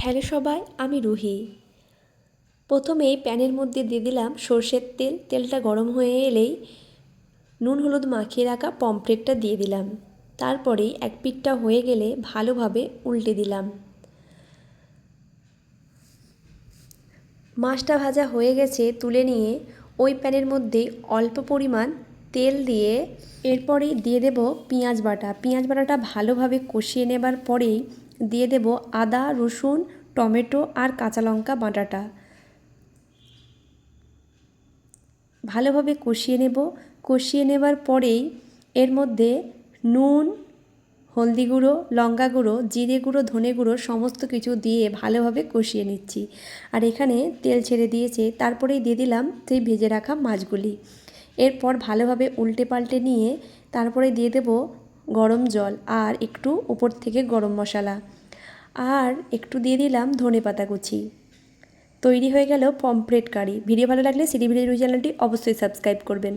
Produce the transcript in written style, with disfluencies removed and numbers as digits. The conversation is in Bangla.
হ্যালো সবাই, আমি রুহি। প্রথমেই প্যানের মধ্যে দিয়ে দিলাম সর্ষের তেল। তেলটা গরম হয়ে এলেই নুন হলুদ মাখিয়ে রাখা পমফ্রেটটা দিয়ে দিলাম। তারপরেই এক পিঠটা হয়ে গেলে ভালোভাবে উল্টে দিলাম। মাছটা ভাজা হয়ে গেছে, তুলে নিয়ে ওই প্যানের মধ্যেই অল্প পরিমাণ তেল দিয়ে এরপরেই দিয়ে দেব পেঁয়াজ বাটা। পেঁয়াজ বাটাটা ভালোভাবে কষিয়ে নেবার পরেই দিয়ে দেব আদা রসুন টমেটো আর কাঁচা লঙ্কা বাটাটা। ভালোভাবে কষিয়ে নেব। কষিয়ে নেবার পরেই এর মধ্যে নুন হলদি গুঁড়ো লঙ্কা গুঁড়ো জিরে গুঁড়ো ধনে গুঁড়ো সমস্ত কিছু দিয়ে ভালোভাবে কষিয়ে নিচ্ছি। আর এখানে তেল ছেড়ে দিয়েছে, তারপরেই দিয়ে দিলাম সেই ভেজে রাখা মাছগুলি। এরপর ভালোভাবে উল্টে পাল্টে নিয়ে তারপরে দিয়ে দেব গরম জল আর একটু উপর থেকে গরম মশলা আর একটু দিয়ে দিলাম ধনেপাতা কুচি। তৈরি হয়ে গেল পমফ্রেট কারি। ভিডিও ভালো লাগলে সিডি ভিডিও চ্যানেলটি অবশ্যই সাবস্ক্রাইব করবেন।